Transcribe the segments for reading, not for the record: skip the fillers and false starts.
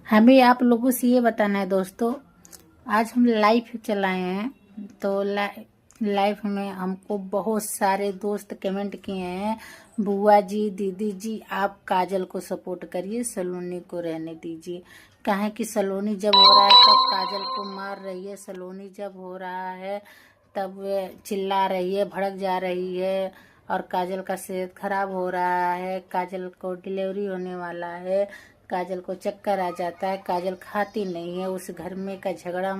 हमें आप लोगों से ये बताना है दोस्तों, आज हम लाइव चलाए हैं तो लाइव में हमको बहुत सारे दोस्त कमेंट किए हैं, बुआ जी, दीदी जी, आप काजल को सपोर्ट करिए, सलोनी को रहने दीजिए। कहें कि सलोनी जब हो रहा है तब काजल को मार रही है, सलोनी जब हो रहा है तब चिल्ला रही है, भड़क जा रही है, और काजल का सेहत खराब हो रहा है, काजल को डिलीवरी होने वाला है, काजल को चक्कर आ जाता है, काजल खाती नहीं है, उस घर में का झगड़ा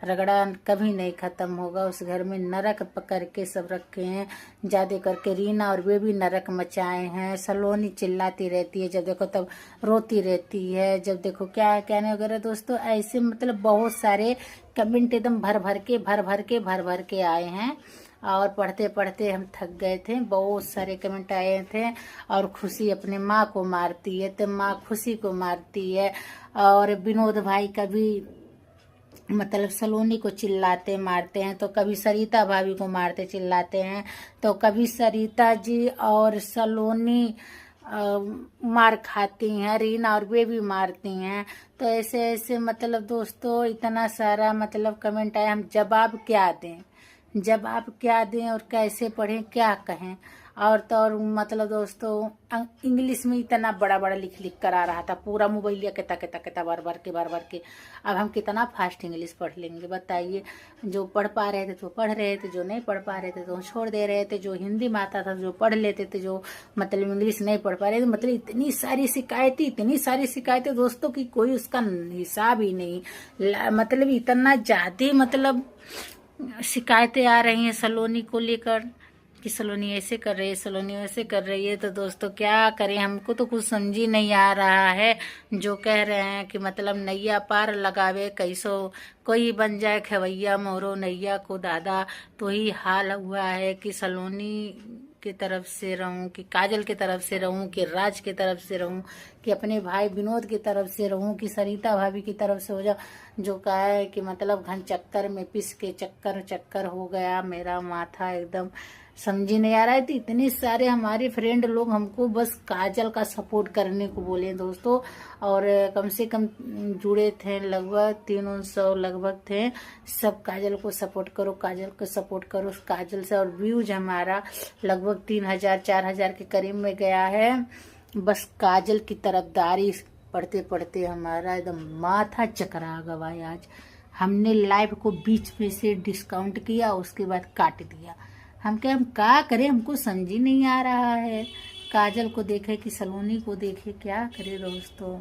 रगड़ा कभी नहीं खत्म होगा, उस घर में नरक पकड़ के सब रखे हैं, ज्यादा करके रीना और वे भी नरक मचाए हैं। सलोनी चिल्लाती रहती है, जब देखो तब रोती रहती है, जब देखो क्या कहने वगैरह। दोस्तों ऐसे मतलब बहुत सारे कमेंट एकदम भर भर के आए हैं, और पढ़ते पढ़ते हम थक गए थे। बहुत सारे कमेंट आए थे, और खुशी अपने माँ को मारती है तो माँ खुशी को मारती है, और विनोद भाई कभी मतलब सलोनी को चिल्लाते मारते हैं, तो कभी सरिता भाभी को मारते चिल्लाते हैं, तो कभी सरिता जी और सलोनी मार खाती हैं, रीना और वे भी मारती हैं। तो ऐसे ऐसे मतलब दोस्तों इतना सारा मतलब कमेंट आया, हम जवाब क्या दें, जवाब क्या दें और कैसे पढ़ें, क्या कहें। और तो और मतलब दोस्तों इंग्लिश में इतना बड़ा बड़ा लिख लिख कर आ रहा था, पूरा मोबाइल कहता कहता कहता भर भर के। अब हम कितना फास्ट इंग्लिश पढ़ लेंगे बताइए। जो पढ़ पा रहे थे तो पढ़ रहे थे, जो नहीं पढ़ पा रहे थे तो छोड़ दे रहे थे, जो हिंदी में आता था जो पढ़ लेते थे, जो मतलब इंग्लिश नहीं पढ़ पा रहे थे। मतलब इतनी सारी शिकायतें दोस्तों की कोई उसका हिसाब ही नहीं। मतलब इतना ज्यादा मतलब शिकायतें आ रही हैं सलोनी को लेकर कि सलोनी ऐसे कर रही है, सलोनी वैसे कर रही है। तो दोस्तों क्या करें, हमको तो कुछ समझ ही नहीं आ रहा है। जो कह रहे हैं कि मतलब नैया पार लगावे कैसो, कोई बन जाए खवैया मोरो नैया को दादा। तो ही हाल हुआ है कि सलोनी की तरफ से रहूं, कि काजल की तरफ से रहूं, कि राज की तरफ से रहूं, कि अपने भाई विनोद की तरफ से रहूं, कि सरिता भाभी की तरफ से हो जा। जो कहा है कि मतलब घन चक्कर में पिस के चक्कर चक्कर हो गया मेरा माथा, एकदम समझ ही नहीं आ रहा है। तो इतने सारे हमारे फ्रेंड लोग हमको बस काजल का सपोर्ट करने को बोले दोस्तों, और कम से कम जुड़े थे लगभग 300 लगभग थे। सब काजल को सपोर्ट करो, काजल को सपोर्ट करो, काजल से। और व्यूज हमारा लगभग 3000 4000 के करीब में गया है। बस काजल की तरफदारी पढ़ते पढ़ते हमारा एकदम माथा चकरा गया। आज हमने लाइव को बीच में से डिस्काउंट किया, उसके बाद काट दिया। हम क्या करें, हमको समझ ही नहीं आ रहा है। काजल को देखे कि सलोनी को देखे, क्या करे दोस्तों।